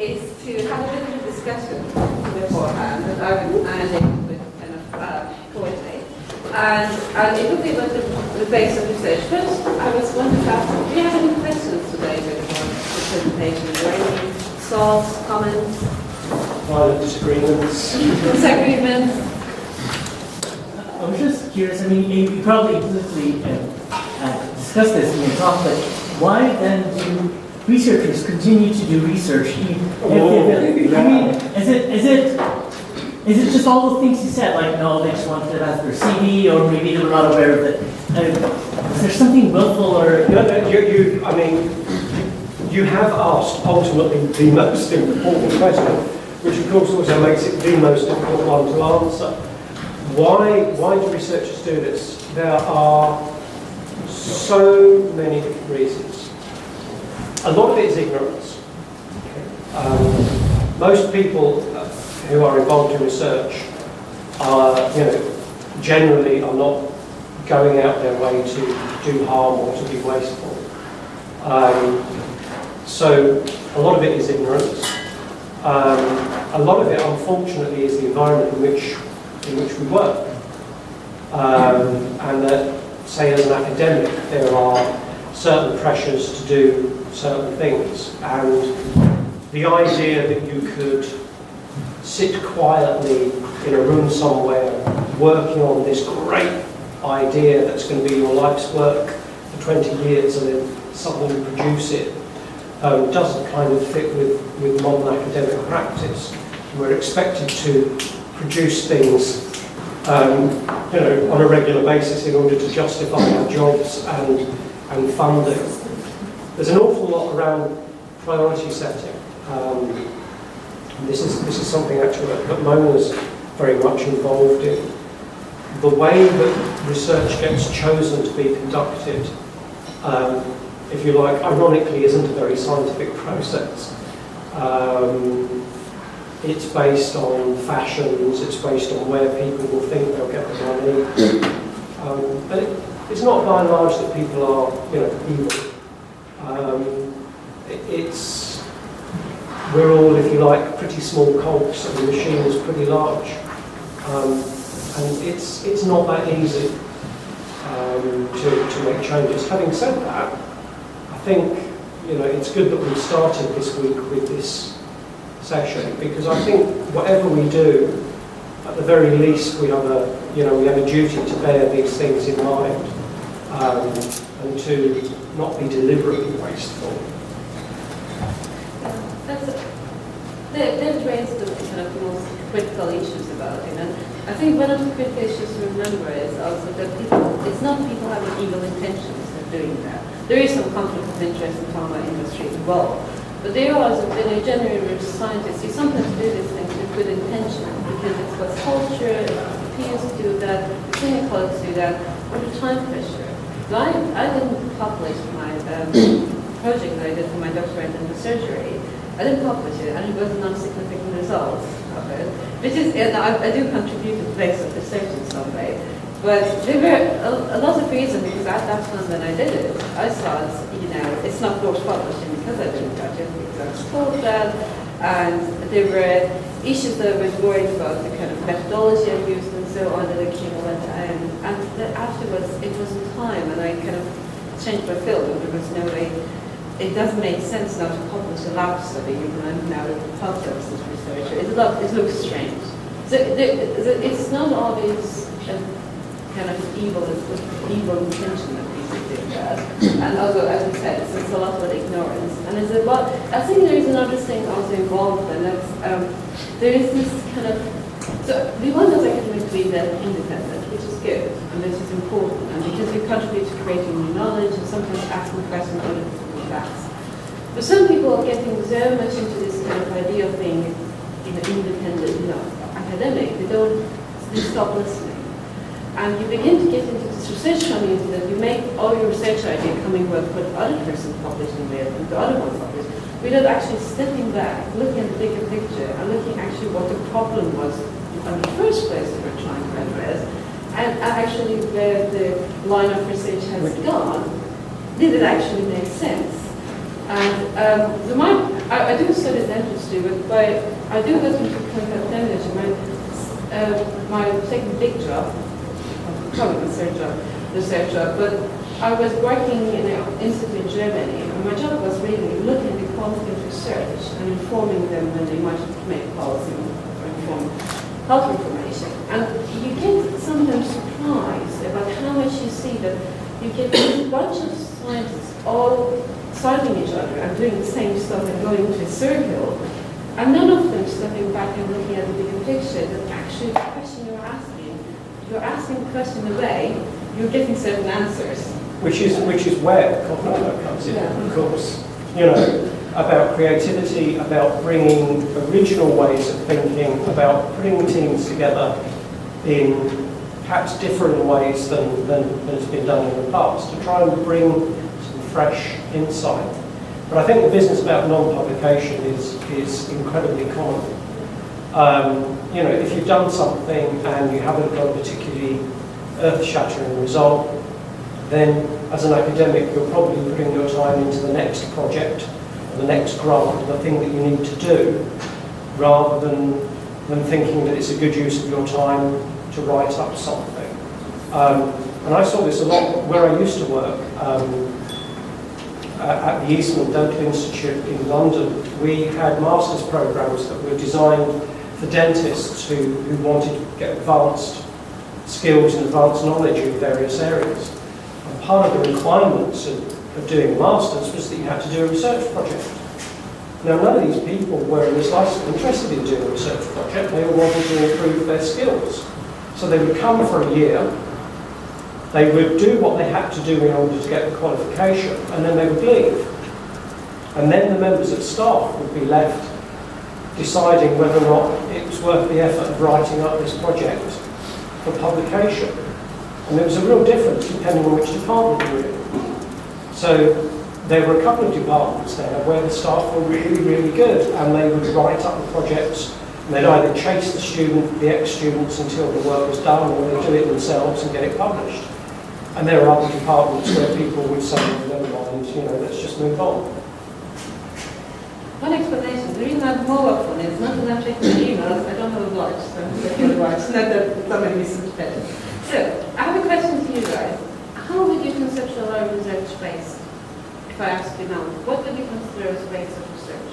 is to have a little discussion beforehand, and I would kind of coordinate. And it would be like the base of research. First, I was wondering about, do you have any questions today with the presentation? Are there any thoughts, comments? Violent disagreements. Disagreements? I was just curious, I mean, you probably implicitly discussed this in your talk, but why then do researchers continue to do research? I mean, is it just all the things you said, like, no, they just wanted it as their CD, or maybe they were not aware of it? Is there something willful or... I mean, you have asked ultimately the most important question, which of course also makes it the most difficult one to answer. Why do researchers do this? There are so many different reasons. A lot of it is ignorance. Most people who are involved in research are, generally are not going out their way to do harm or to be wasteful. So a lot of it is ignorance. A lot of it, unfortunately, is the environment in which we work. And that, say, as an academic, there are certain pressures to do certain things. And the idea that you could sit quietly in a room somewhere working on this great idea that's going to be your life's work for 20 years and then suddenly produce it doesn't kind of fit with modern academic practice. We're expected to produce things on a regular basis in order to justify our jobs and funding. There's an awful lot around priority setting. This is something actually that Mona's very much involved in. The way that research gets chosen to be conducted, if you like, ironically isn't a very scientific process. It's based on fashions, it's based on where people will think they'll get the money. But it's not by and large that people are, evil. We're all, if you like, pretty small cogs, and the machine is pretty large. And it's not that easy to make changes. Having said that, I think it's good that we started this week with this session, because I think whatever we do, at the very least we have a duty to bear these things in mind and to not be deliberately wasteful. They've raised the kind of most critical issues about it, and I think one of the critical issues to remember is also that it's not people having evil intentions of doing that. There is some conflict of interest in pharma industry involved, but there are also, generally scientists, you sometimes do these things with good intention because it's what culture, peers do that, clinical do that, under time pressure. So I didn't publish my project that I did for my doctorate in surgery. I didn't publish it, and it was non-significant results of it, which is, I do contribute to the base of research in some way. But there were a lot of reasons, because at that time when I did it, I thought, it's not worth publishing because I didn't touch it, because I was told that, and there were issues that I was worried about, the kind of methodology I used and so on, that I came on, and afterwards it wasn't time, and I kind of changed my field, and there was no way. It doesn't make sense now to publish a lab study, I'm now a health services researcher. It looks strange. So it's not always a kind of evil intention that people do that. And also, as we said, it's a lot about ignorance. And I think there is another thing also involved, and that's, there is this kind of, so we want as academics to be independent, which is good, and this is important, and because we contribute to creating new knowledge and sometimes asking questions out of facts. But some people are getting so much into this kind of idea of being independent, academic, they stop listening. And you begin to get into this research community that you make all your research idea coming with what the other person published in there and the other one published, without actually stepping back, looking at the bigger picture, and looking actually what the problem was in the first place that we're trying to address, and actually where the line of research has gone. Did it actually make sense? And I do study dentistry, but I do go into contamination. My second big job, probably my third job, research job, but I was working in an institute in Germany, and my job was really looking at the quality of research and informing them when they might make policy or inform health information. And you get sometimes surprised about how much you see that you get a bunch of scientists all citing each other and doing the same stuff and going into a circle, and none of them stepping back and looking at the bigger picture, that actually the question you're asking the question away, you're getting certain answers. Which is where CogNovo comes in, of course. You know, about creativity, about bringing original ways of thinking, about putting teams together in perhaps different ways than has been done in the past, to try and bring some fresh insight. But I think the business about non-publication is incredibly common. You know, if you've done something and you haven't got a particularly earth-shattering result, then as an academic you're probably putting your time into the next project, the next grant, the thing that you need to do, rather than thinking that it's a good use of your time to write up something. And I saw this a lot where I used to work. At the Eastman Dental Institute in London, we had master's programs that were designed for dentists who wanted to get advanced skills and advanced knowledge in various areas. And part of the requirements of doing a master's was that you had to do a research project. Now, none of these people were in the slightest interested in doing a research project. They all wanted to improve their skills. So they would come for a year, they would do what they had to do in order to get the qualification, and then they would leave. And then the members of staff would be left deciding whether or not it was worth the effort of writing up this project for publication. And there was a real difference depending on which department you were in. So there were a couple of departments there where the staff were really, really good, and they would write up the projects, and they'd either chase the ex-students until the work was done, or they'd do it themselves and get it published. And there are other departments where people would say, never mind, you know, let's just move on. One explanation, the reason I'm more often is not that I'm checking the emails, I don't have a watch, so I'm checking the watch, not that somebody misinterpreted. So, I have a question to you guys. How would you conceptualize research base? If I ask you now, what would you consider as base of research?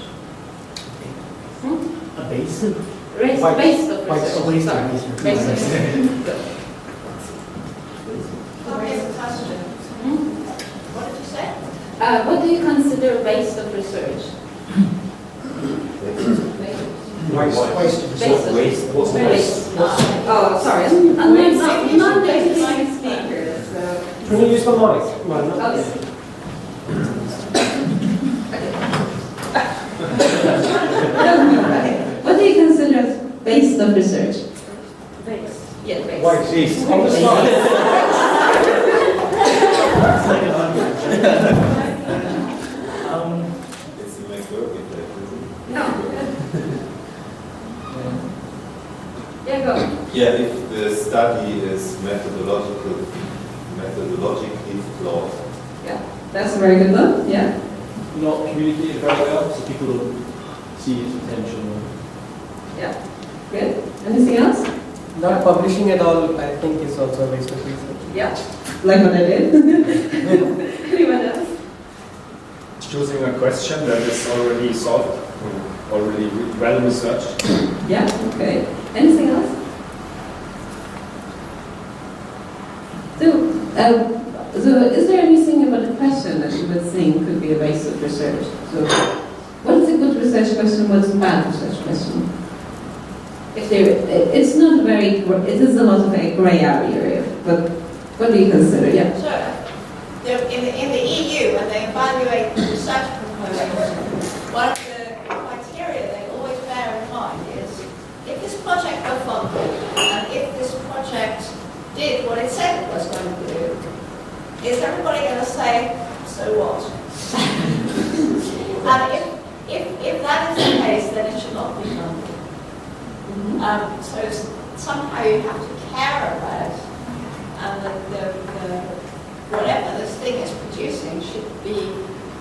A base of? Base of research. Base of research. Good. What did you say? What do you consider a base of research? Waste of Base of research. Oh, sorry. I'm not native speaker, so. Can you use the mic? Okay. What do you consider as base of research? Base. Yeah, base. Waste. On the side. It's a network effect, isn't it? No. Yeah, go. Yeah, if the study is methodologically flawed. Yeah, that's a very good one. Yeah. Not communicated very well, so people don't see its potential. Yeah. Good. Anything else? Not publishing at all, I think, is also a waste of research. Yeah. Like what I did. Anyone else? Choosing a question that is already solved, already well researched. Yeah. Okay. Anything else? So is there anything about the question that you would think could be a base of research? So, what is a good research question? What's a bad research question? If there, it's not very, it is a lot of a grey area, but what do you consider? Yeah. So, in the EU, when they evaluate research proposals, one of the criteria they always bear in mind is if this project were funded and if this project did what it said it was going to do, is everybody going to say, so what? And if that is the case, then it should not be funded. So somehow you have to care about it, and the whatever this thing is producing should be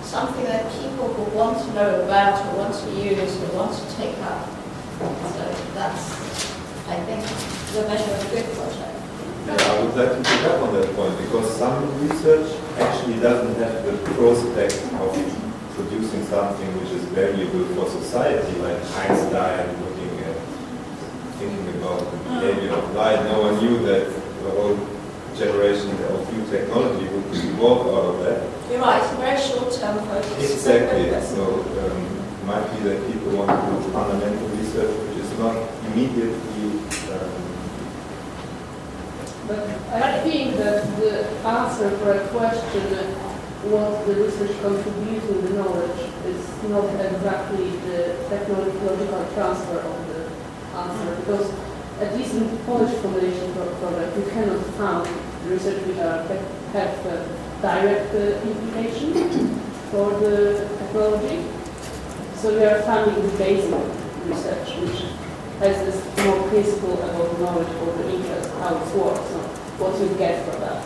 something that people will want to know about, or want to use, or want to take up. So that's, I think, the measure of a good project. Yeah, I would like to pick up on that point, because some research actually doesn't have the prospect of producing something which is valuable for society, like Einstein thinking about the behavior of light. No one knew that the whole generation of new technology would evolve out of that. You're right, it's a very short-term focus. Exactly. So it might be that people want to do fundamental research which is not immediately But I think that the answer for a question, what the research contributes to the knowledge, is not exactly the technological transfer of the answer, because at least in Polish Foundation project, you cannot find research which have direct implication for the technology. So we are finding the basic research, which has this more principle about knowledge or the interest, how it works, so what you get from that.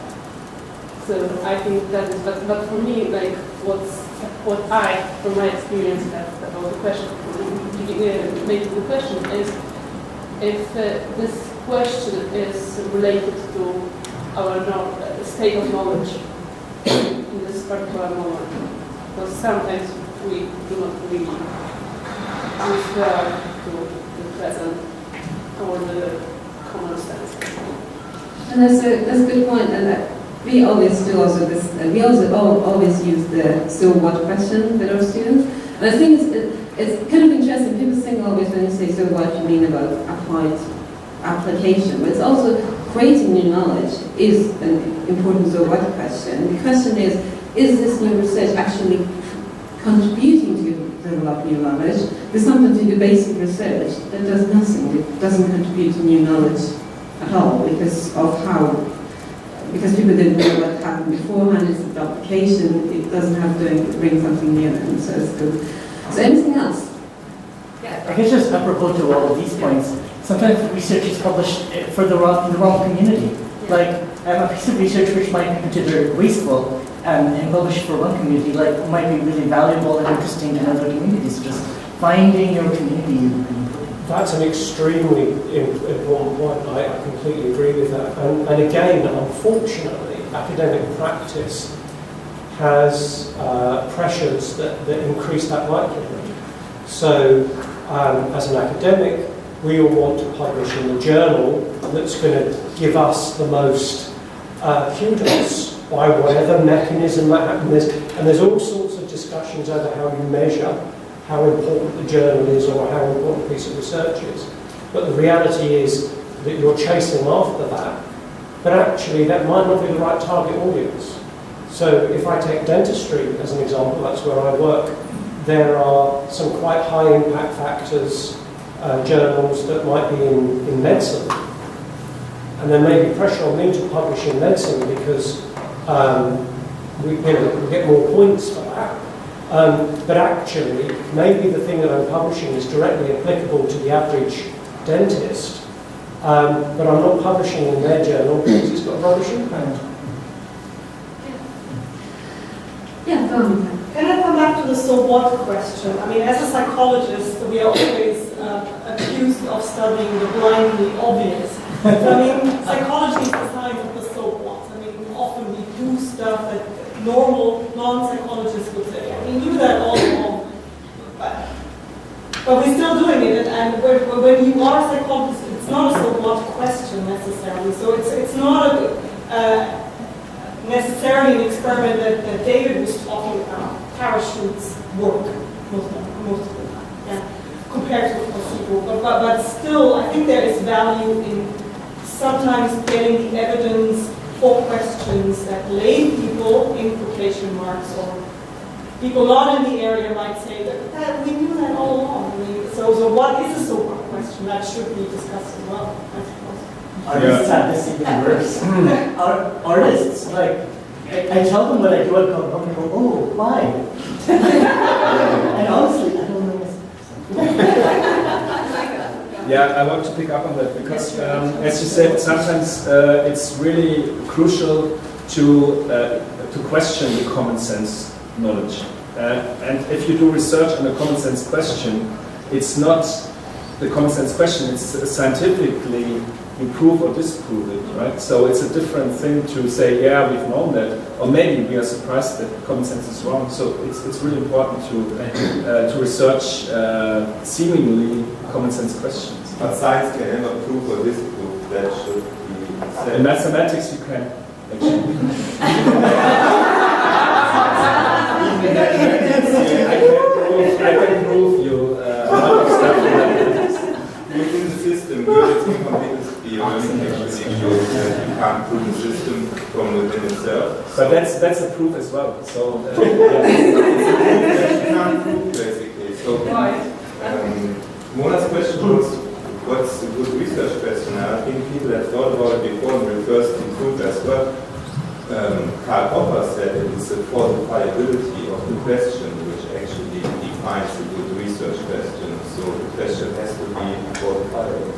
So I think that is, but for me, like what I, from my experience, have about the question, making the question is, if this question is related to our state of knowledge in this particular moment, because sometimes we do not really refer to the present or the common sense. And that's a good point, and we always do also this, we also always use the so what question with our students. And I think it's kind of interesting, people think always when you say so what, you mean about applied application, but it's also creating new knowledge is an important so what question. The question is this new research actually contributing to develop new knowledge? There's something to the basic research that does nothing, it doesn't contribute to new knowledge at all because people didn't know what happened beforehand. It's an application, it doesn't have to bring something new in, so it's good. So anything else? I guess just apropos to all of these points, sometimes research is published in the wrong community. Like a piece of research which might be considered wasteful and published for one community, like might be really valuable and interesting to other communities. Just finding your community. That's an extremely important point. I completely agree with that. And again, unfortunately, academic practice has pressures that increase that likelihood. So, as an academic, we all want to publish in the journal that's going to give us the most kudos by whatever mechanism that happens. And there's all sorts of discussions over how you measure how important the journal is or how important a piece of research is. But the reality is that you're chasing after that, but actually that might not be the right target audience. So if I take dentistry as an example, that's where I work, there are some quite high impact factors journals that might be in medicine. And there may be pressure on me to publish in medicine because we get more points for that. But actually, maybe the thing that I'm publishing is directly applicable to the average dentist, but I'm not publishing in their journal because it's got rubbish impact. Yeah, go on. Can I come back to the so what question? I mean, as a psychologist, we are always accused of studying the blindly obvious. I mean, psychology is the science of the so what. I mean, often we do stuff that normal non-psychologists would say, we knew that all along, but we're still doing it. And when you are a psychologist, it's not a so what question necessarily. So it's not necessarily an experiment that David was talking about. Parachutes work most of the time, yeah, compared to a placebo. But still, I think there is value in sometimes getting the evidence for questions that lay people, in quotation marks, or people not in the area might say that we knew that all along. I mean, so what is a so what question? That should be discussed as well, I suppose. Artists have this even worse. Artists, like, I tell them what I do at CogNovo, and they go, oh, why? And honestly, I don't know. Yeah, I want to pick up on that because, as you said, sometimes it's really crucial to question the common sense knowledge. And if you do research on a common sense question, it's not the common sense question, it's scientifically you prove or disprove it, right? So it's a different thing to say, yeah, we've known that, or maybe we are surprised that common sense is wrong. So it's really important to research seemingly common sense questions. But science can never prove or disprove. That should be said. In mathematics, you can actually. Even I can prove you a lot of stuff in mathematics. Within the system, it's continuously learning actually shows that you can't prove the system from within itself. But that's a proof as well. So It's a proof that you can't prove basically. So Mona's question was, what's a good research question? And I think people have thought about it before and refers to proof as well. Karl Popper said it is the falsifiability of the question which actually defines a good research question. So the question has to be falsifiable.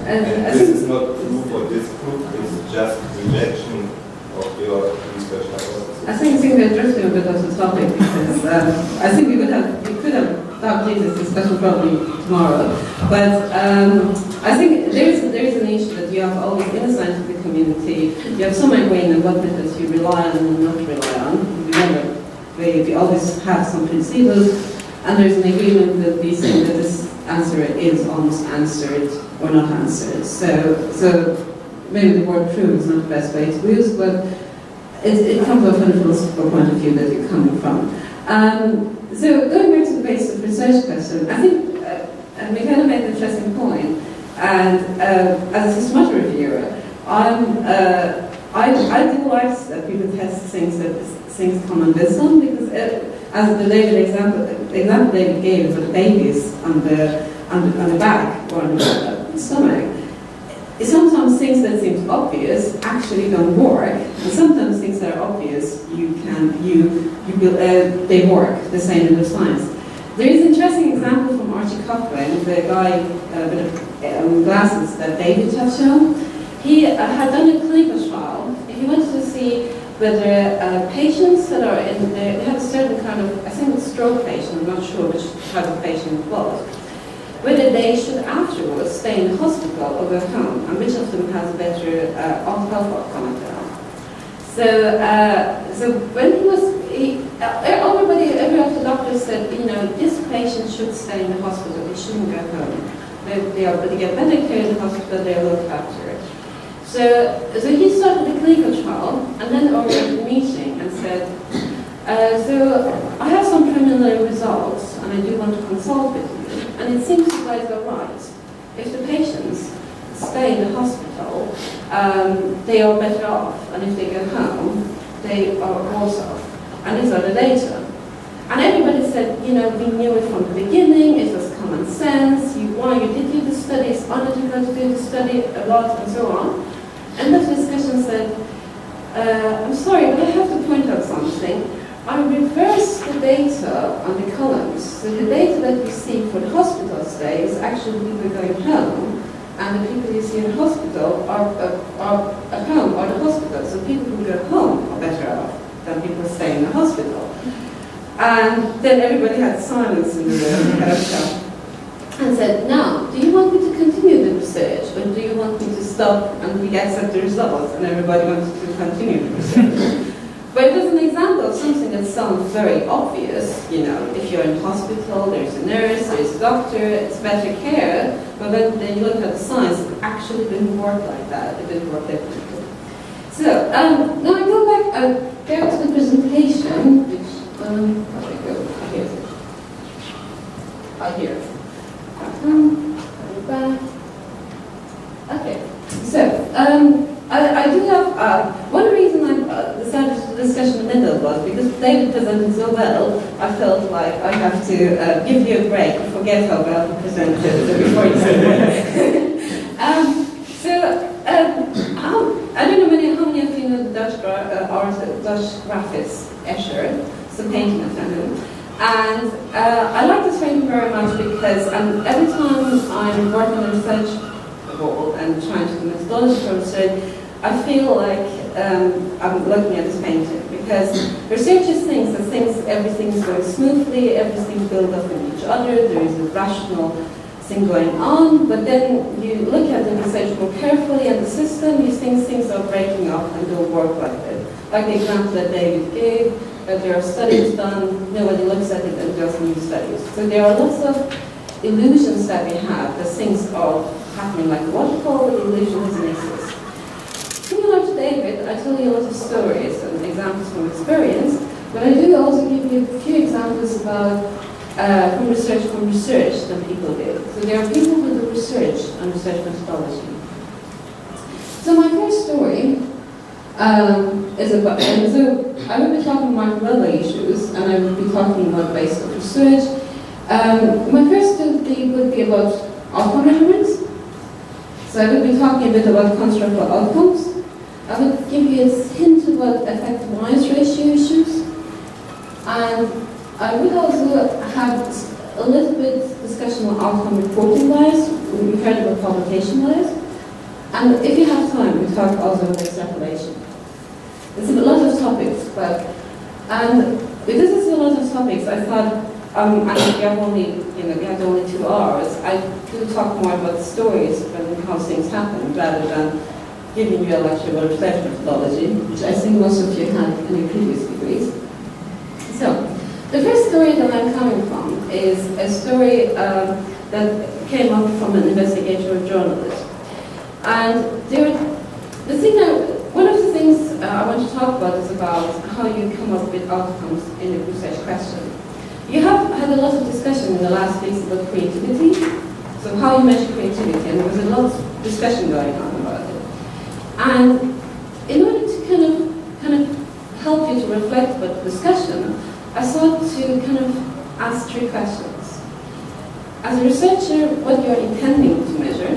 And this is not proof or disproof, it's just rejection of your research hypothesis. I think we're drifting a bit off the topic because I think we could have dug into this discussion probably tomorrow. But I think there is an issue that you have always in the scientific community. You have some agreement on what methods you rely on and not rely on. Remember, we always have some principles, and there's an agreement that we say that this answer is almost answered or not answered. So maybe the word true is not the best way to use, but it comes from a philosophical point of view that you're coming from. So going back to the base of research question, I think we kind of made an interesting point. And as a systematic reviewer, I do like that people test things that things come on wisdom, because as the example David gave for the babies on the back or on the stomach, sometimes things that seem obvious actually don't work, and sometimes things that are obvious they work. The same in the science. There is an interesting example from Archie Cochrane, the guy with the glasses that David touched on. He had done a clinical trial. He wanted to see whether patients that are they have a certain kind of, I think it's stroke patient, I'm not sure which type of patient it was, whether they should afterwards stay in the hospital or go home, and which of them has a better health outcome at home. So when every of the doctors said, this patient should stay in the hospital, they shouldn't go home. They get better care in the hospital, they're looked after. So he started the clinical trial and then organized a meeting and said, so I have some preliminary results and I do want to consult with you. And it seems you guys are right. If the patients stay in the hospital, they are better off. And if they go home, they are worse off. And these are the data. And everybody said, we knew it from the beginning, it was common sense, you did do the studies, honored you to do the study a lot, and so on. And the discussion said, I'm sorry, but I have to point out something. I reversed the data on the columns. So the data that you see for the hospital stay is actually people going home, and the people you see in the hospital are at home or the hospital. So people who go home are better off than people stay in the hospital. And then everybody had silence in the room, kind of stuff, and said, now, do you want me to continue the research, or do you want me to stop and we accept the results? And everybody wanted to continue the research. But it was an example of something that sounds very obvious. If you're in hospital, there's a nurse, there's a doctor, it's better care. But when you look at the science, it actually didn't work like that. It didn't work differently. So now I go back, go to the presentation, which, here. Back. Okay. So I do have one reason I decided to discuss in the middle was because David presented so well. I felt like I have to give you a break and forget how well he presented before you said I don't know how many of you know the Dutch graphist Escher. It's a painting of him. And I like this painting very much because every time I'm working on research and trying to do methodology for research, I feel like I'm looking at this painting, because researchers think that everything is going smoothly, everything builds up on each other, there is a rational thing going on, but then you look at the research more carefully and the system, you think things are breaking up and don't work like that. Like the example that David gave, that there are studies done, nobody looks at it and does new studies. So there are lots of illusions that we have, that things are happening like waterfall, the illusion doesn't exist. Similar to David, I tell you a lot of stories and examples from experience, but I do also give you a few examples about from research that people did. So there are people who do research and research methodology. So my first story is about, so I will be talking about microbial issues, and I will be talking about based on research. My first study would be about outcome measurements. So I will be talking a bit about constructive outcomes. I will give you a hint about effective noise ratio issues. And I would also have a little bit discussion on outcome reporting bias. We heard about publication bias. And if you have time, we talk also about extrapolation. There's a lot of topics, but because there's a lot of topics, I thought we have only 2 hours. I could talk more about stories and how things happen rather than giving you a lecture about research methodology, which I think most of you had in your previous degrees. So, the first story that I'm coming from is a story that came up from an investigative journalist. And one of the things I want to talk about is about how you come up with outcomes in a research question. You have had a lot of discussion in the last weeks about creativity, so how you measure creativity, and there was a lot of discussion going on about it. And in order to kind of help you to reflect about the discussion, I thought to kind of ask 3 questions. As a researcher, what you're intending to measure,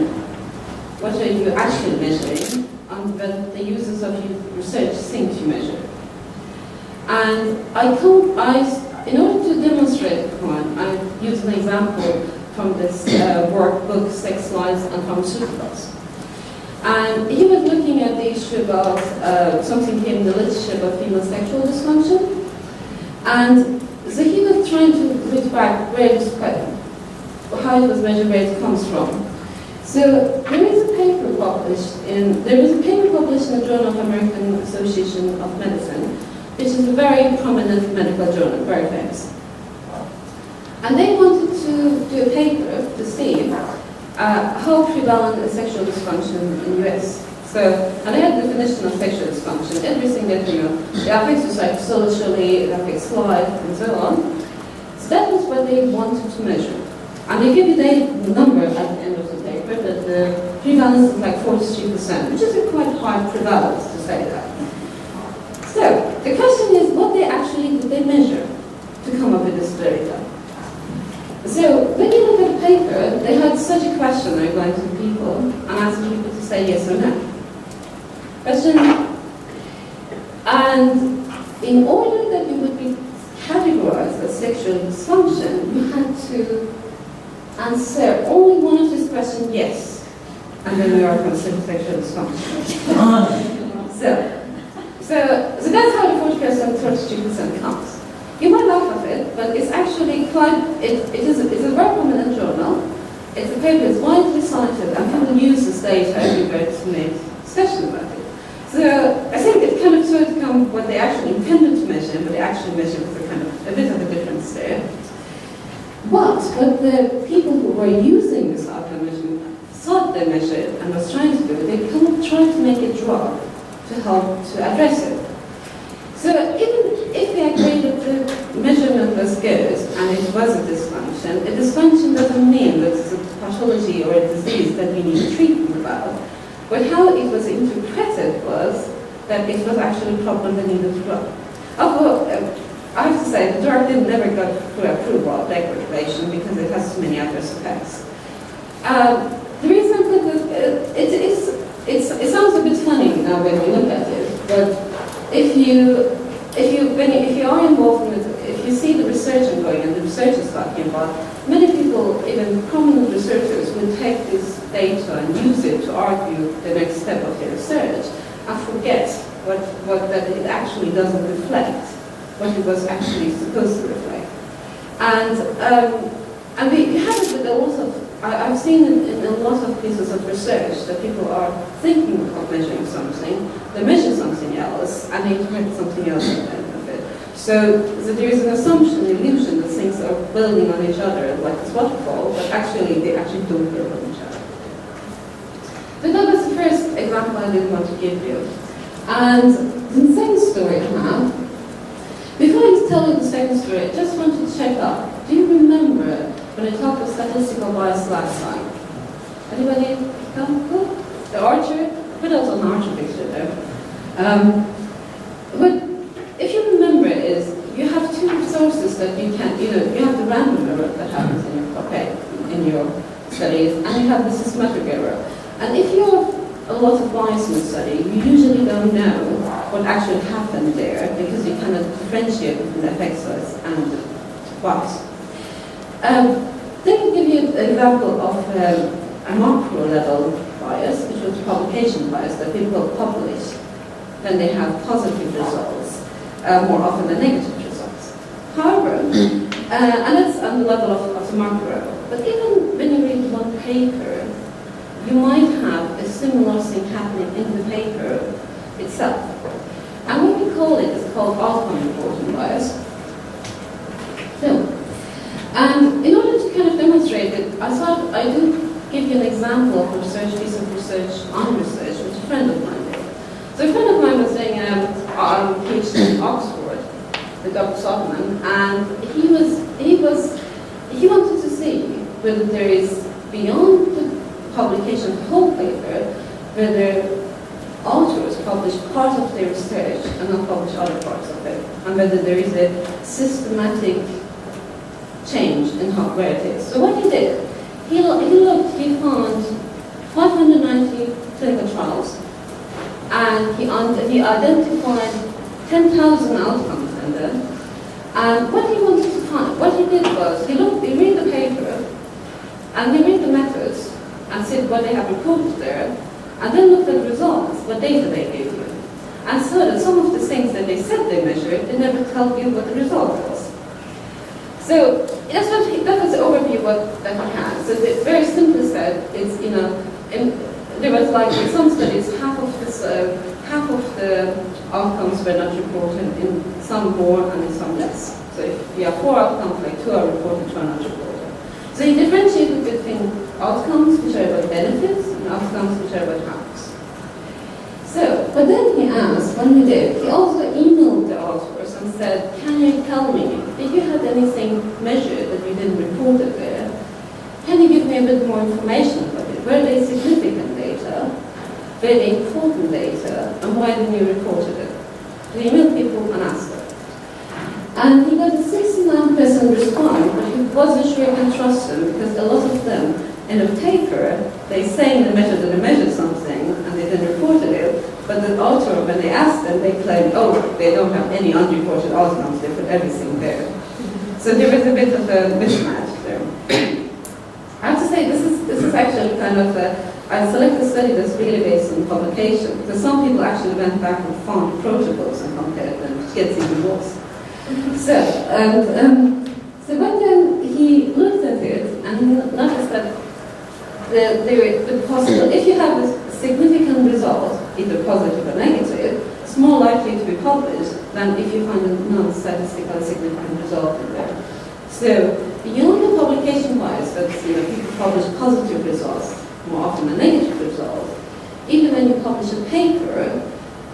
what are you actually measuring, and what the users of your research think you measure. And in order to demonstrate the point, I used an example from this workbook, 6 Slides on Pharmaceuticals. And he was looking at the issue about something came in the literature about female sexual dysfunction. And so he was trying to look back how it was measured, where it comes from. So there was a paper published in the Journal of American Association of Medicine, which is a very prominent medical journal, very famous. And they wanted to do a paper to see how prevalent is sexual dysfunction in the US. So, and they had a definition of sexual dysfunction, everything that it affects you psychosocially, it affects life, and so on. So that was what they wanted to measure. And they give you the number at the end of the paper, that the prevalence is like 43%, which is a quite high prevalence to say that. So, the question is, what did they measure to come up with this data? So, when you look at the paper, they had such a questionnaire going to people and asking people to say yes or no. Question. And in order that you would be categorized as sexual dysfunction, you had to answer only one of these questions, yes, and then you are considered sexual dysfunction. So that's how the 40%, 32% comes. You might laugh at it, but it's actually it's a very prominent journal. It's a paper that's widely cited, and people use this data everywhere to make discussion about it. So I think it kind of sort of come what they actually intended to measure, but they actually measured with a bit of a difference there. But what the people who were using this outcome measurement thought they measured and was trying to do, they kind of tried to make a drug to help to address it. So even if we agree that the measurement was good and it was a dysfunction doesn't mean that it's a pathology or a disease that we need treatment about. But how it was interpreted was that it was actually a problem that needed a drug. I have to say, the drug never got full approval, Replication, because it has too many adverse effects. The reason that it sounds a bit funny now when you look at it, but if you are involved in it, if you see the research ongoing and the research is talking about, many people, even prominent researchers, will take this data and use it to argue the next step of their research and forget that it actually doesn't reflect what it was actually supposed to reflect. And we have it with a lot of, I've seen in a lot of pieces of research that people are thinking of measuring something, they measure something else, and they interpret something else at the end of it. So there is an assumption, an illusion that things are building on each other, like this waterfall, but actually they actually don't build on each other. So that was the first example I didn't want to give you. And the second story I have, before I tell you the second story, I just want to check up. Do you remember when I talked about statistical bias last time? Anybody come? Good? The archer? Put out an archer picture there. But if you remember is, you have two sources that you can, you have the random error that happens in your studies, and you have the systematic error. And if you have a lot of bias in the study, you usually don't know what actually happened there, because you cannot differentiate between the effect size and the bias. Let me give you an example of a macro level bias, which was publication bias, that people publish when they have positive results, more often than negative results. However, and that's on the level of the macro, but even when you read one paper, you might have a similar thing happening in the paper itself. And what we call it is called outcome reporting bias. So, and in order to kind of demonstrate it, I thought I would give you an example of a piece of research on research, which a friend of mine did. So a friend of mine was doing a PhD in Oxford with Dr. Sockman, and he wanted to see whether there is, beyond the publication of the whole paper, whether authors publish part of their research and not publish other parts of it, and whether there is a systematic change in where it is. So what he did, he found 590 clinical trials, and he identified 10,000 outcomes in them. And what he wanted to find, what he did was, he read the paper, and he read the methods, and said what they have reported there, and then looked at the results, what data they gave you. And saw that some of the things that they said they measured, they never tell you what the result was. So that was the overview that he had. So the very simply said, is, there was like in some studies, half of the outcomes were not reported, in some more and in some less. So if you have 4 outcomes, like 2 are reported, 2 are not reported. So he differentiated between outcomes which are about benefits and outcomes which are about harms. So, but then he asked, when he did, he also emailed the authors and said, can you tell me, if you had anything measured that you didn't report it there, can you give me a bit more information about it? Were they significant data? Were they important data? And why didn't you report it? So he emailed people and asked them. And he got a 69% response, but he wasn't sure he can trust them, because a lot of them, in a paper, they say in the measure that they measured something, and they then reported it, but the author, when they asked them, they claimed, oh, they don't have any unreported outcomes, they put everything there. So there was a bit of a mismatch there. I have to say, this is actually kind of I selected a study that's really based on publication, because some people actually went back and found protocols and compared them, which gets even worse. So but then he looked at it and he noticed that the possible, if you have a significant result, either positive or negative, it's more likely to be published than if you find a non-statistically significant result in there. So beyond the publication bias, that's people publish positive results more often than negative results. Even when you publish a paper,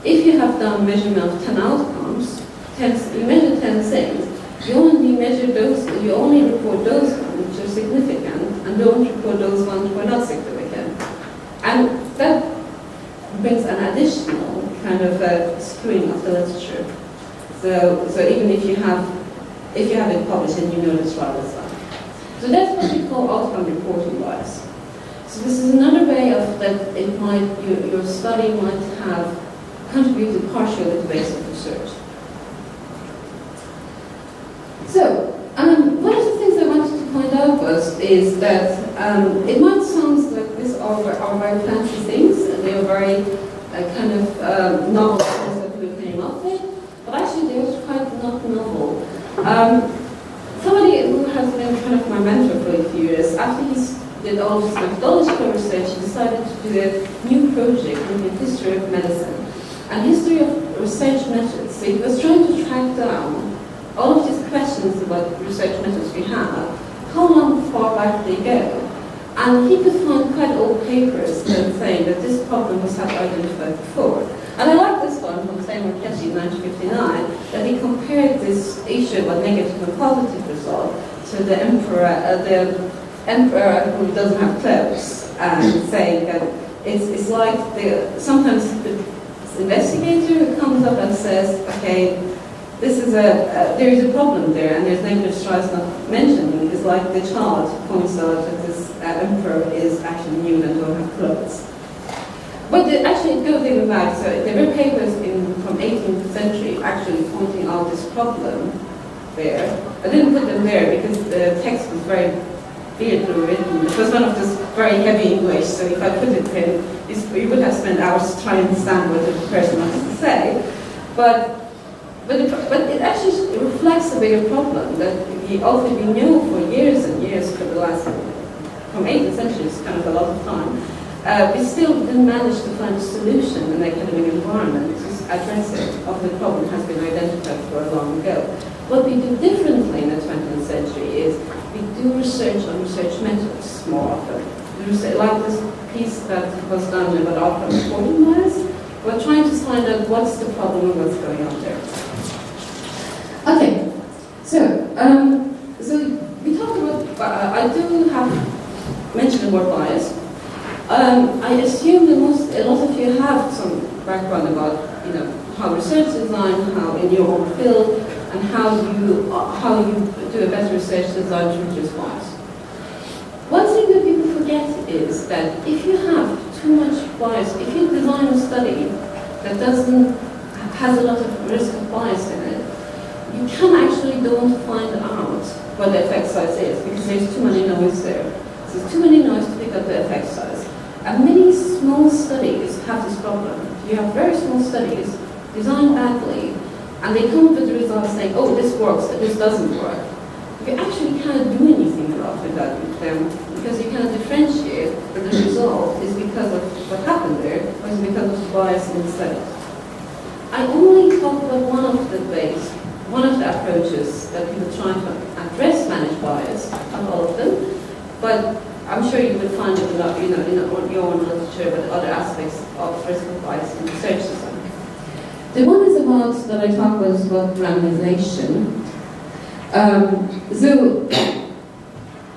if you have done measurement of 10 outcomes, you measure 10 things, you only report those ones which are significant and don't report those ones which are not significant. And that brings an additional kind of skewing of the literature. So even if you have it published and you know this trial as well. So that's what we call outcome reporting bias. So this is another way of that your study might have contributed partially to the base of research. So, one of the things I wanted to point out is that it might sound like these are very fancy things, and they are very kind of novel things that Somebody who has been kind of my mentor for a few years, after he did all this methodological research, he decided to do a new project in the history of medicine and history of research methods. So he was trying to track down all of these questions about research methods we have, how long far back they go. And he could find quite old papers that saying that this problem was identified before. And I like this one from Seymour Keshe in 1959, that he compared this issue about negative and positive result to the emperor who doesn't have clothes, and saying that it's like sometimes the investigator who comes up and says, okay, this is there is a problem there, and there's negative strides not mentioning. It's like the child points out that this emperor is actually nude and don't have clothes. But actually it goes even back, so there were papers from 18th century actually pointing out this problem there. I didn't put them there because the text was very weirdly written. It was one of this very heavy English, so if I put it in, you would have spent hours trying to understand what the person wants to say. But it actually reflects a bigger problem that we know for years and years for the last, from 18th century, it's kind of a lot of time. We still didn't manage to find a solution in the academic environment to address it, of the problem has been identified for long ago. What we do differently in the 20th century is we do research on research methods more often. Like this piece that was done about outcome reporting bias, we're trying to find out what's the problem and what's going on there. Okay, so we talked about, I do have mentioned the word bias. I assume that a lot of you have some background about, how research design, how in your own field, and how you do a better research design to reduce bias. One thing that people forget is that if you have too much bias, if you design a study that has a lot of risk of bias in it, you can actually don't find out what the effect size is because there's too many noise there. So there's too many noise to pick up the effect size. And many small studies have this problem. You have very small studies designed badly, and they come up with the results saying, oh, this works, and this doesn't work. You actually can't do anything about that with them because you cannot differentiate that the result is because of what happened there or is because of the bias in the study. I only talk about one of the ways, one of the approaches that people try to address managed bias, not all of them, but I'm sure you will find it in your own literature, but other aspects of risk of bias in research design. The one is about, that I talk about, is about randomization. So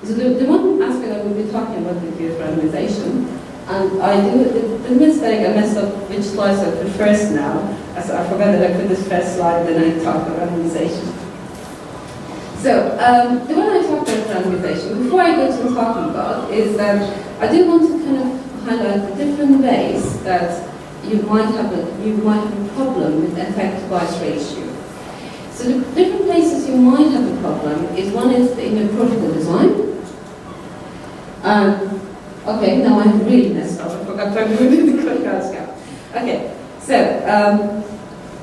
the one aspect I will be talking about is randomization. And I do the mistake, I messed up which slides I put first now. So I forgot that I put this first slide, then I talked about randomization. So, the one I talked about randomization, before I go to talking about, is that I do want to kind of highlight the different ways that you might have a problem with effect bias ratio. So the different places you might have a problem is one is in your protocol design. Okay, now I'm really messed up. I forgot to move the CogNovo Experimental. Okay, so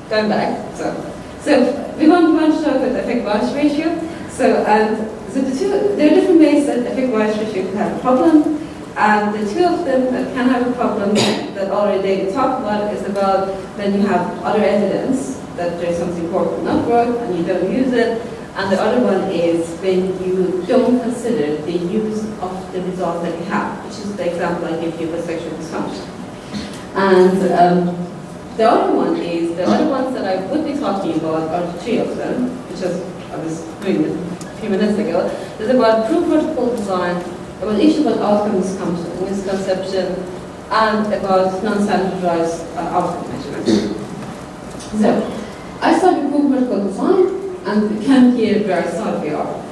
going back. So we want to talk about the effect bias ratio. So there are different ways that effect bias ratio can have a problem. And the two of them that can have a problem that already David talked about is about when you have other evidence that there's something work or not work and you don't use it. And the other one is when you don't consider the use of the result that you have, which is the example I give you for sexual dysfunction. And the other ones that I would be talking about are the three of them, which I was doing a few minutes ago. It's about proof protocol design, about issue about outcome misconception, and about non-standardized outcome measurement. So, I started proof protocol design, and we came here where I thought we are.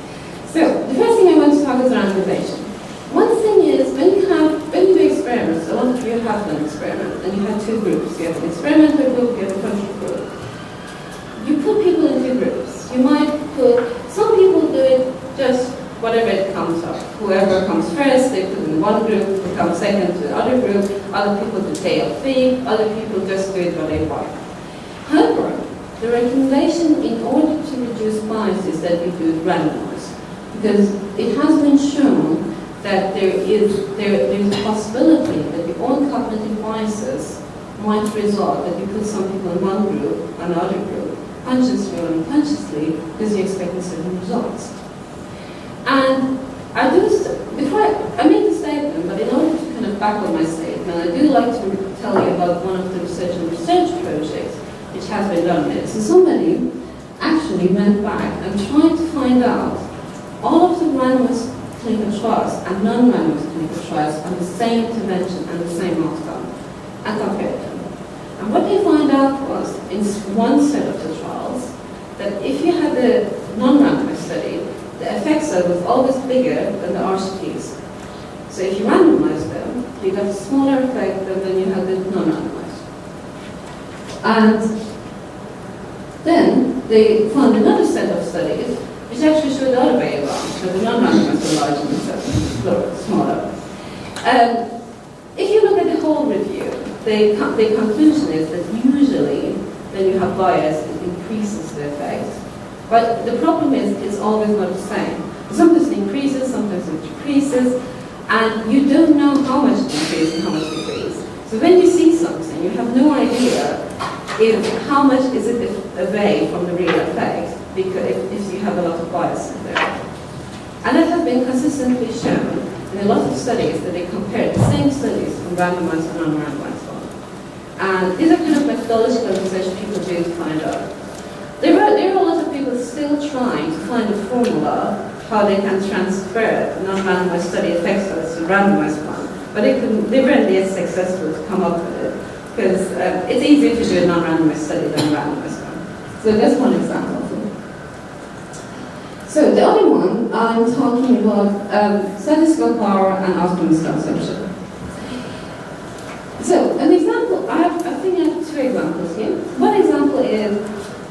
So, the first thing I want to talk is randomization. One thing is, when you do experiments, a lot of you have done experiment, and you have two groups. You have an experimental group, you have a control group. You put people into groups. You might some people do it just whatever it comes up. Whoever comes first, they put in one group, who comes second to the other group, other people do pay a fee, other people just do it what they want. However, the recommendation in order to reduce bias is that you do it randomized. Because it has been shown that there is a possibility that your own cognitive biases might result that you put some people in one group, another group, consciously or unconsciously, because you're expecting certain results. And I made the statement, but in order to kind of back up my statement, I do like to tell you about one of the research projects which has been done here. So somebody actually went back and tried to find out all of the randomized clinical trials and non-randomized clinical trials on the same intervention and the same outcome, and compared them. And what they found out was, in one set of the trials, that if you had a non-randomized study, the effect size was always bigger than the RCTs. So if you randomized them, you got a smaller effect than when you had the non-randomized. And then they found another set of studies which actually showed the other way around. So the non-randomized were larger than the smaller. If you look at the whole review, the conclusion is that usually when you have bias, it increases the effect. But the problem is, it's always not the same. Sometimes it increases, sometimes it decreases, and you don't know how much it increases and how much it decreases. So when you see something, you have no idea how much is it away from the real effect, because if you have a lot of bias in there. And that has been consistently shown in a lot of studies that they compare the same studies from randomized and non-randomized one. And these are kind of methodological research people do to find out. There are a lot of people still trying to find a formula how they can transfer non-randomized study effect size to randomized one, but they weren't yet successful to come up with it, because it's easier to do a non-randomized study than a randomized one. So that's one example. So the other one, I'm talking about statistical power and outcomes consumption. So an example, I think I have two examples here. One example is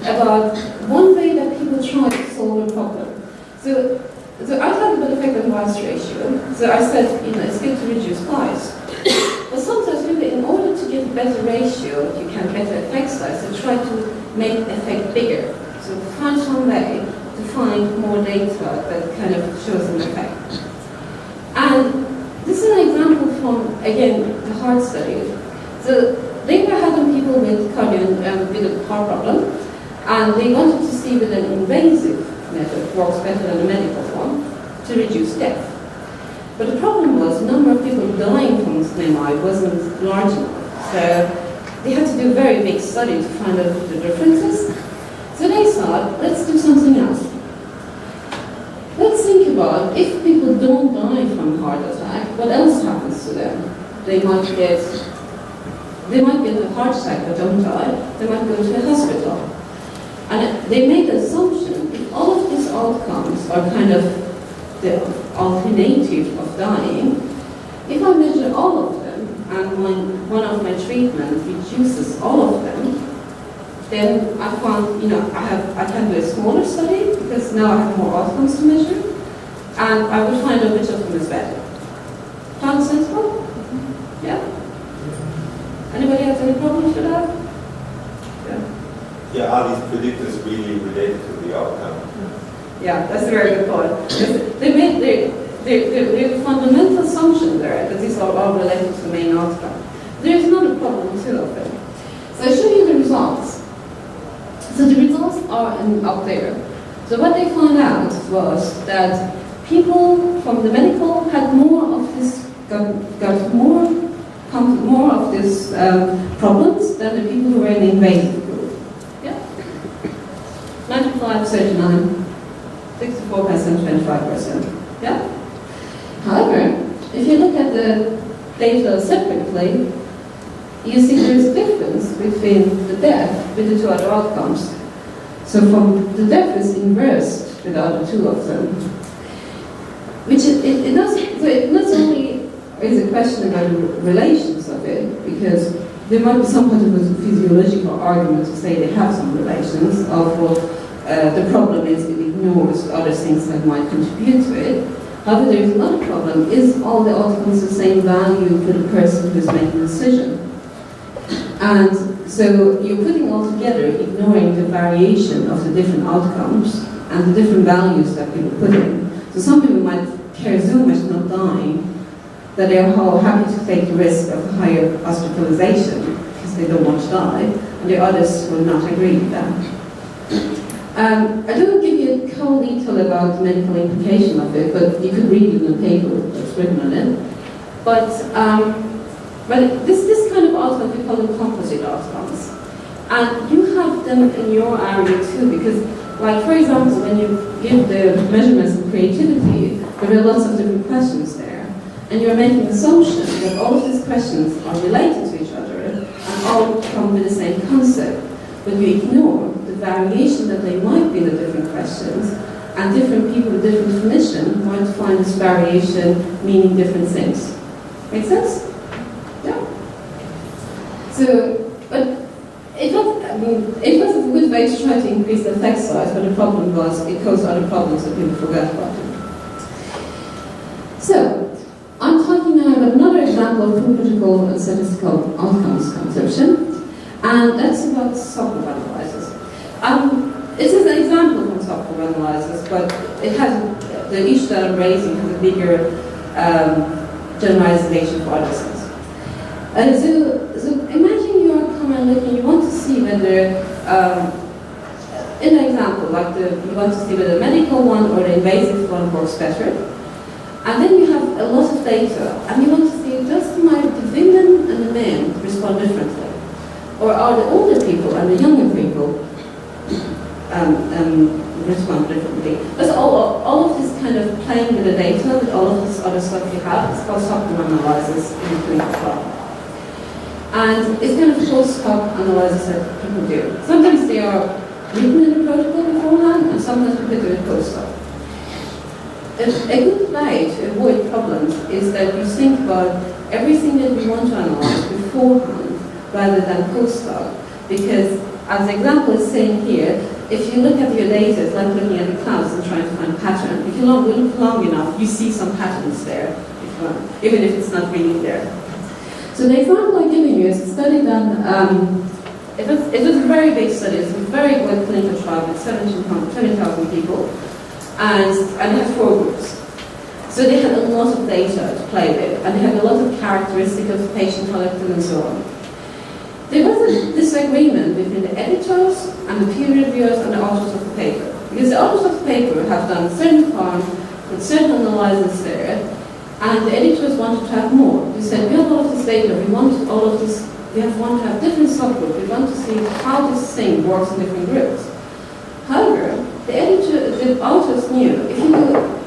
about one way that people try to solve a problem. So I talked about the effect of bias ratio. So I said, it's good to reduce bias. But sometimes people, in order to get a better ratio, you can better effect size, they try to make the effect bigger. So find some way to find more data that kind of shows an effect. And this is an example from, again, the heart study. So they were having people with with a heart problem, and they wanted to see whether an invasive method works better than a medical one to reduce death. But the problem was the number of people dying from this MI wasn't large enough. So they had to do a very big study to find out the differences. So they thought, let's do something else. Let's think about if people don't die from heart attack, what else happens to them? They might get a heart attack but don't die. They might go to a hospital. And they made the assumption if all of these outcomes are kind of the alternative of dying, if I measure all of them and one of my treatments reduces all of them, then I found, I can do a smaller study because now I have more outcomes to measure, and I would find out which of them is better. Sound sensible? Yeah? Anybody has any problems with that? Yeah, are these predictors really related to the outcome? Yeah, that's a very good point. They made the fundamental assumption there that these are all related to the main outcome. There is not a problem with two of them. So I show you the results. So the results are up there. So what they found out was that people from the medical had more of this, got more of these problems than the people who were in the invasive group. Yeah? 95, 39, 64%, 25%. Yeah? However, if you look at the data separately, you see there is a difference between the death with the two other outcomes. So from the death is inversed with the other two of them. Which it not only is a question about the relations of it, because there might be some kind of physiological argument to say they have some relations of what the problem is it ignores other things that might contribute to it. However, there is another problem, is all the outcomes the same value for the person who's making the decision? And so you're putting all together, ignoring the variation of the different outcomes and the different values that people put in. So some people might care so much not dying that they are happy to take the risk of higher hospitalization because they don't want to die, and the others will not agree with that. I don't give you a whole detail about the medical implication of it, but you could read it in a paper that's written on it. But this kind of outcome, we call them composite outcomes. And you have them in your area too, because, like, for example, when you give the measurements of creativity, there are lots of different questions there. And you're making an assumption that all of these questions are related to each other and all come with the same concept. But you ignore the variation that they might be in the different questions, and different people with different definition might find this variation meaning different things. Make sense? Yeah? So, but it was a good way to try to increase the effect size, but the problem was it caused other problems that people forgot about it. So, I'm talking now about another example of critical and statistical outcomes conception, and that's about software analyzers. This is an example from software analyzers, but it has the issue that I'm raising has a bigger generalization for other things. So imagine you are coming looking, you want to see whether, in an example, like you want to see whether the medical one or the invasive one works better. And then you have a lot of data, and you want to see, does the women and the men respond differently? Or are the older people and the younger people respond differently? Because all of this kind of playing with the data, with all of this other stuff you have, it's called software analysis in clinical trial. And it's kind of post-hoc analysis that people do. Sometimes they are written in the protocol beforehand, and sometimes we do it post-hoc. A good way to avoid problems is that you think about everything that you want to analyze beforehand rather than post-hoc. Because, as the example is saying here, if you look at your data, it's like looking at the clouds and trying to find a pattern. If you look long enough, you see some patterns there, even if it's not really there. So the example I'm giving you is a study done, it was a very big study. It's a very good clinical trial with 20,000 people. And they had 4 groups. So they had a lot of data to play with, and they had a lot of characteristics of patient collected and so on. There was a disagreement between the editors and the peer reviewers and the authors of the paper. Because the authors of the paper have done certain parts with certain analyses there, and the editors wanted to have more. They said, we have all of this data, we want all of this, want to have different subgroups, we want to see how this thing works in different groups. However, the authors knew,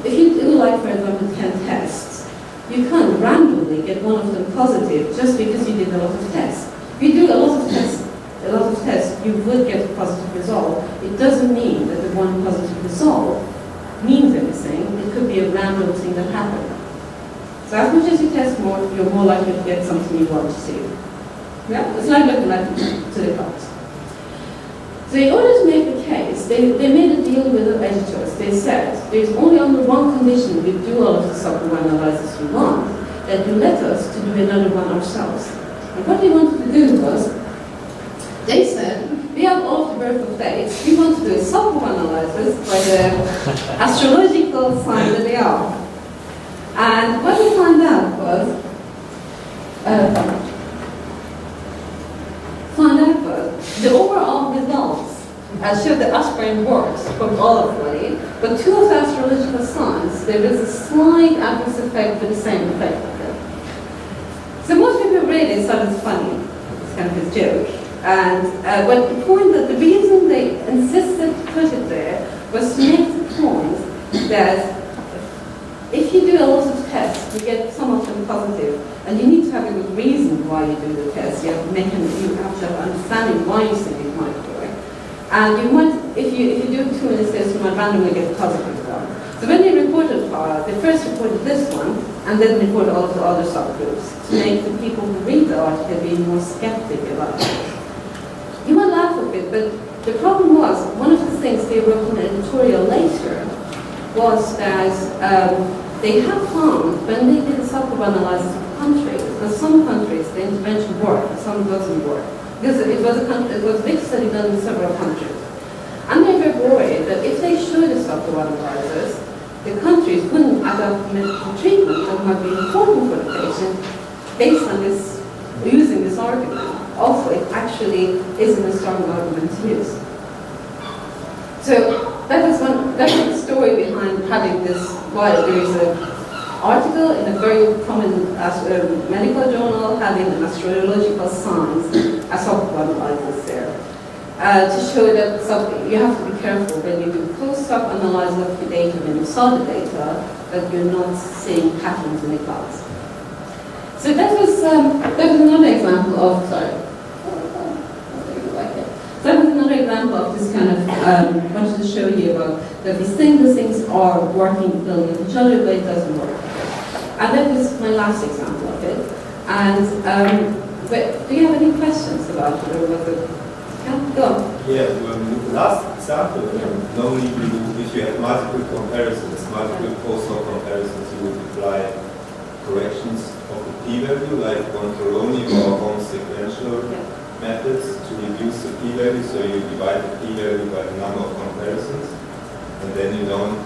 if you do like, for example, 10 tests, you can't randomly get one of them positive just because you did a lot of tests. If you do a lot of tests, you would get a positive result. It doesn't mean that the one positive result means anything. It could be a random thing that happened. So as much as you test more, you're more likely to get something you want to see. Yeah? It's like looking at to the cards. So in order to make the case, they made a deal with the editors. They said, there's only under one condition we do all of the software analysis we want, that you let us to do another one ourselves. And what they wanted to do was, they said, we have all of the birth of dates, we want to do a software analysis by the astrological sign that they are. And what we found out was, the overall results showed that aspirin works from all of body, but 2 of the astrological signs, there is a slight adverse effect for the same effect of it. So most people read it thought it's funny. It's kind of a joke. And but the point that the reason they insisted to put it there was to make the point that if you do a lot of tests, you get some of them positive, and you need to have a good reason why you do the test. You have to have understanding why you think it might work. And you might, if you do too many tests, you might randomly get a positive one. So when they reported they first reported this one, and then reported all of the other subgroups to make the people who read the article be more skeptical about it. You might laugh a bit, but the problem was, one of the things they wrote in the editorial later was that they have found, when they did a subgroup analysis of countries, that some countries the intervention worked, and some doesn't work. because it was a big study done in several countries. And they were worried that if they showed the software analyzers, the countries wouldn't adopt medical treatment that might be important for the patient based on this, using this argument. Also, it actually isn't a strong argument to use. So that's the story behind having this, why there is an article in a very prominent medical journal having an astrological signs as software analyzers there. To show that you have to be careful when you do post-hoc analysis of the data, when you saw the data, that you're not seeing patterns in the clouds. So that was another example of, that was another example of this kind of, wanted to show you about that these things are working, building with each other, but it doesn't work. And that was my last example of it. And, but do you have any questions about it, or was it? Yeah, go on. Yeah, the last example, normally if you have multiple comparisons, multiple post-hoc comparisons, you would apply corrections of the p-value, like one-to-only or one-sequential methods to reduce the p-value, so you divide the p-value by the number of comparisons, and then you don't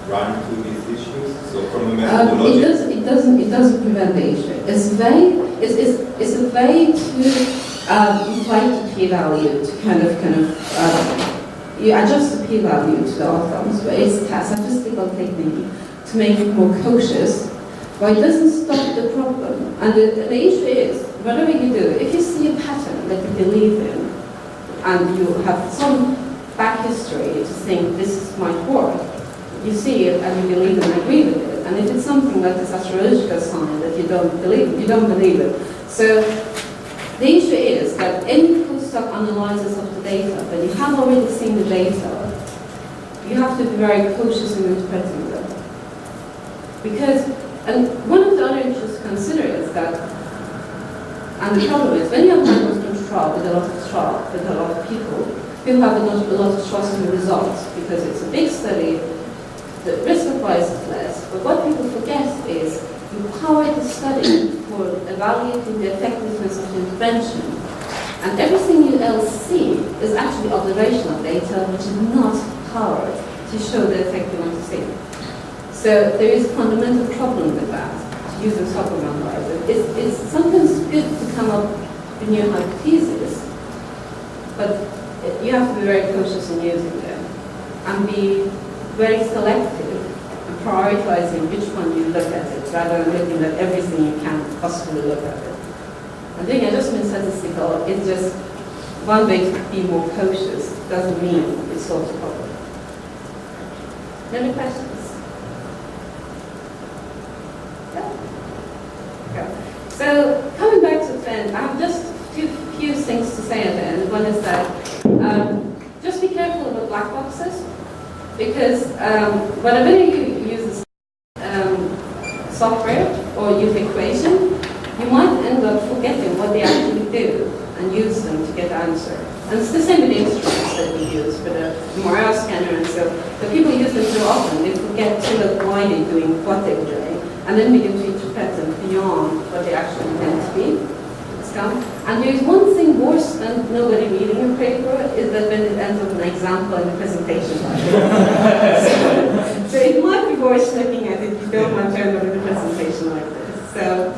run into these issues. So from a methodology... It doesn't prevent the issue. It's a way to inflate the p-value to kind of you adjust the p-value to the outcomes, but it's a statistical technique to make it more cautious, but it doesn't stop the problem. And the issue is, whatever you do, if you see a pattern that you believe in, and you have some back history to think this might work, you see it and you believe it and agree with it. And if it's something like this astrological sign that you don't believe it. So the issue is that any post-hoc analysis of the data, when you have already seen the data, you have to be very cautious in interpreting them. Because, and one of the other issues to consider is that, and the problem is, when you have randomized trial with a lot of people have a lot of trust in the results, because it's a big study, the risk of bias is less. But what people forget is you power the study for evaluating the effectiveness of the intervention. And everything you else see is actually observational data, which is not powered to show the effect you want to see. So there is a fundamental problem with that, using software analyzers. It's sometimes good to come up with new hypotheses, but you have to be very cautious in using them and be very selective and prioritizing which one you look at it, rather than looking at everything you can possibly look at it. And doing adjustment statistical is just one way to be more cautious. Doesn't mean it solves the problem. Any questions? Yeah. Okay. So coming back to the end, I have just a few things to say at the end. One is that just be careful about black boxes. Because whenever you use software or use equation, you might end up forgetting what they actually do and use them to get the answer. And it's the same with the instruments that we use for the MRI scanner and so. But people use them so often, they forget to look why they're doing what they're doing, and then begin to interpret them beyond what they actually meant to be. And there is one thing worse than nobody reading a paper, is that when it ends up an example in the presentation. So it might be worse looking at it if you don't want to end up in a presentation like this. So